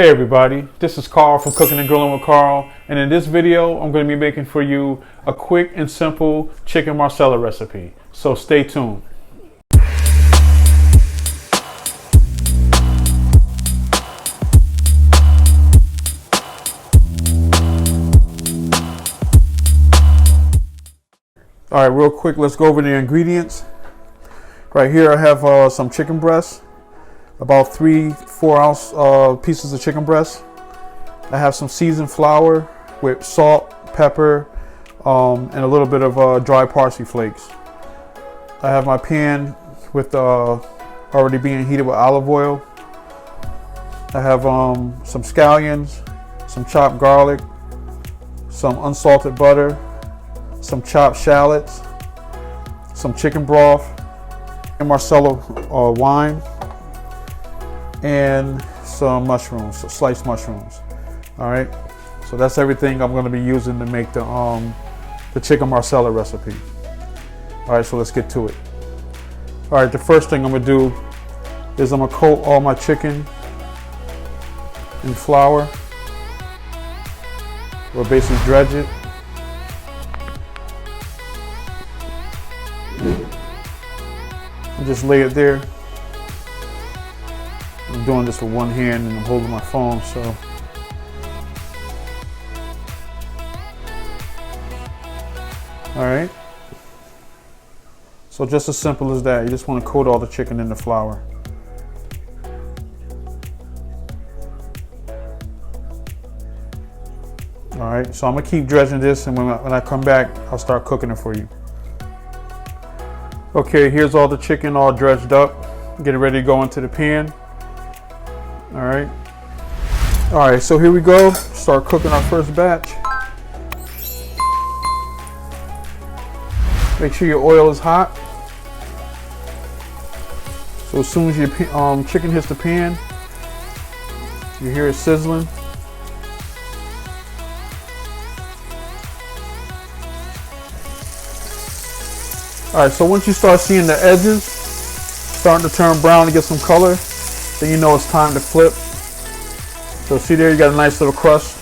Hey everybody, this is Karl from Cooking and Grilling with Karl, and in this video I'm going to be making for you a quick and simple chicken marsala recipe, so stay tuned. Alright, real quick, let's go over the ingredients. Right here I have some chicken breasts. About 3-4 ounce pieces of chicken breast. I have some seasoned flour with salt, pepper, and a little bit of dry parsley flakes. I have my pan with already being heated with olive oil. I have some scallions, some chopped garlic, some unsalted butter, some chopped shallots, some chicken broth, and Marsala wine, and some mushrooms, so sliced mushrooms. All right, so that's everything I'm going to be using to make the chicken marsala recipe. All right, so let's get to it. All right, the first thing I'm going to do is I'm going to coat all my chicken in flour, or basically dredge it. And just lay it there. I'm doing this with one hand and I'm holding my phone, so. All right. So just as simple as that. You just want to coat all the chicken in the flour. All right, so I'm gonna keep dredging this, and when I come back, I'll start cooking it for you. Okay, here's all the chicken all dredged up. Getting ready to go into the pan. All right, so here we go. Start cooking our first batch. Make sure your oil is hot. So as soon as your chicken hits the pan, you hear it sizzling. All right, so once you start seeing the edges starting to turn brown and get some color, then you know it's time to flip. So see there, you got a nice little crust.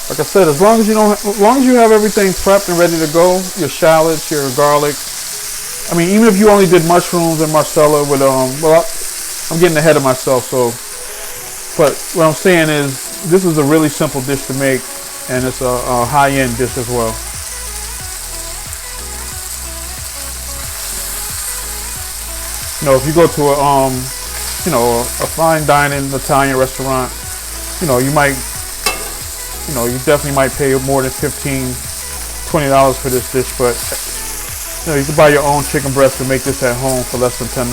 Like I said, as long as you have everything prepped and ready to go, your shallots, your garlic. I mean, even if you only did mushrooms and marsala with well, I'm getting ahead of myself. So, but what I'm saying is, this is a really simple dish to make, and it's a high-end dish as well. You know, if you go to a fine dining Italian restaurant, you definitely might pay more than $15-$20 for this dish, but you can buy your own chicken breast and make this at home for less than $10.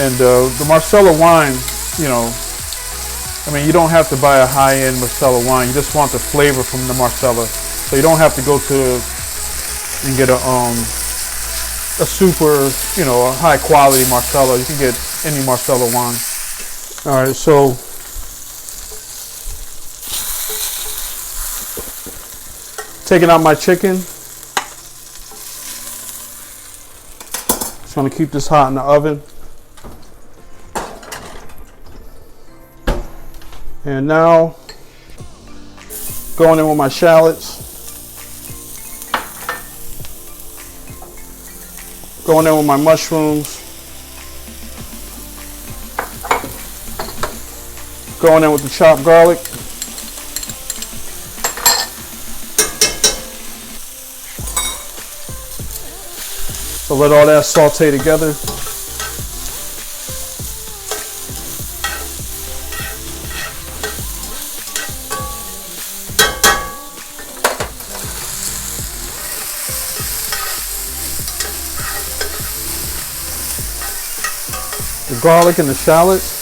And the Marsala wine, you don't have to buy a high-end Marsala wine. You just want the flavor from the Marsala, so you don't have to go to and get a super, a high quality Marsala. You can get any Marsala wine. All right, so taking out my chicken. Just want to keep this hot in the oven. And now going in with my shallots. Going in with my mushrooms. Going in with the chopped garlic. So let all that saute together. The garlic and the shallots.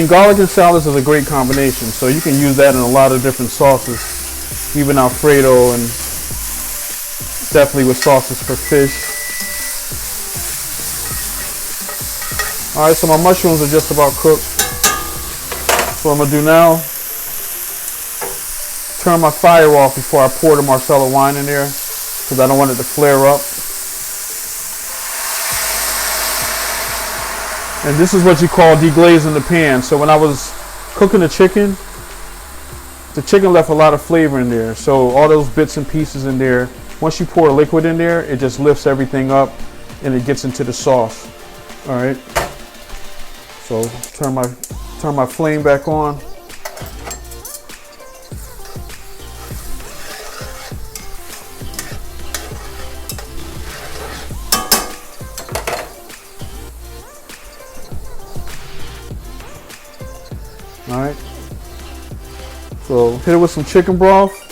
Garlic and shallots is a great combination, so you can use that in a lot of different sauces, even Alfredo, and definitely with sauces for fish. All right, so my mushrooms are just about cooked. So what I'm gonna do now, turn my fire off before I pour the Marsala wine in there because I don't want it to flare up. And this is what you call deglazing the pan. So when I was cooking the chicken left a lot of flavor in there. So all those bits and pieces in there, once you pour liquid in there, it just lifts everything up and it gets into the sauce. All right. So turn my flame back on. All right. So hit it with some chicken broth.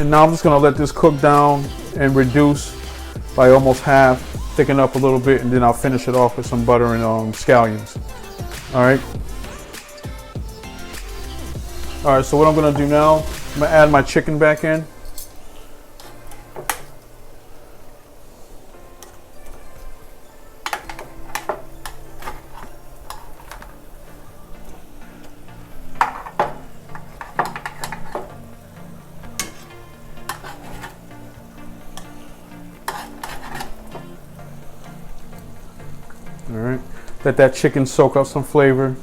And now I'm just gonna let this cook down and reduce by almost half, thicken up a little bit, and then I'll finish it off with some butter and scallions. All right. All right, so what I'm gonna do now, I'm gonna add my chicken back in. All right, let that chicken soak up some flavor.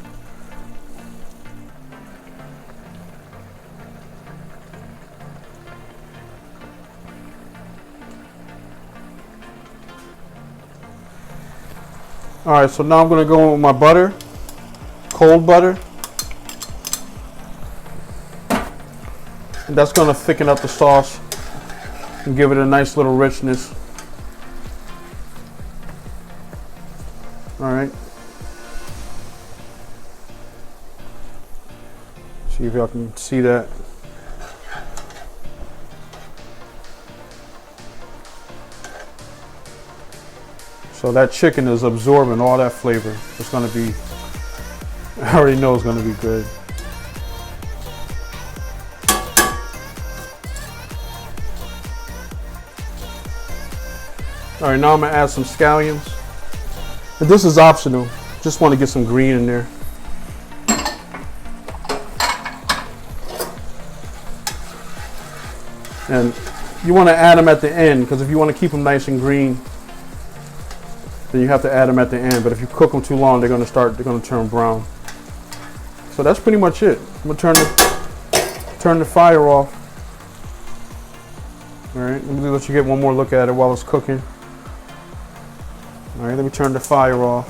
All right, so now I'm gonna go in with my butter, cold butter. And that's gonna thicken up the sauce and give it a nice little richness. All right. See if y'all can see that. So that chicken is absorbing all that flavor. It's gonna be, I already know it's gonna be good. All right, now I'm gonna add some scallions. But this is optional. Just want to get some green in there. And you want to add them at the end, because if you want to keep them nice and green, then you have to add them at the end. But if you cook them too long, they're going to turn brown. So that's pretty much it. I'm going to turn the fire off. All right, let me let you get one more look at it while it's cooking. All right, let me turn the fire off.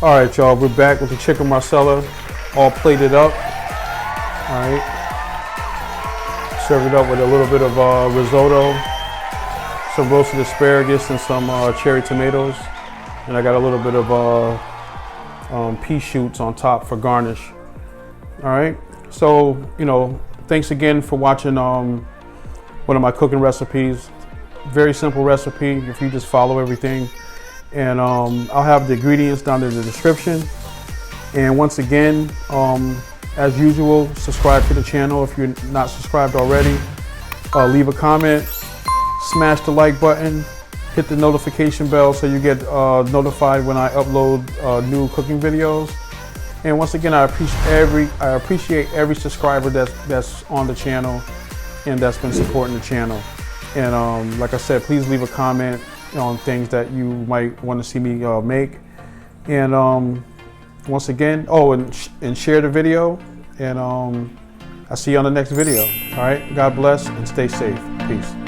All right, y'all, we're back with the chicken Marsala, all plated up. All right. Serve it up with a little bit of risotto, some roasted asparagus, and some cherry tomatoes. And I got a little bit of pea shoots on top for garnish. All right, so, you know, thanks again for watching one of my cooking recipes. Very simple recipe if you just follow everything. And I'll have the ingredients down in the description. And once again, as usual, subscribe to the channel if you're not subscribed already. Leave a comment, smash the like button, hit the notification bell so you get notified when I upload new cooking videos. And once again, I appreciate every subscriber that's on the channel and that's been supporting the channel. And like I said, please leave a comment on things that you might want to see me make. And once again, and share the video, and I'll see you on the next video. All right, God bless and stay safe. Peace.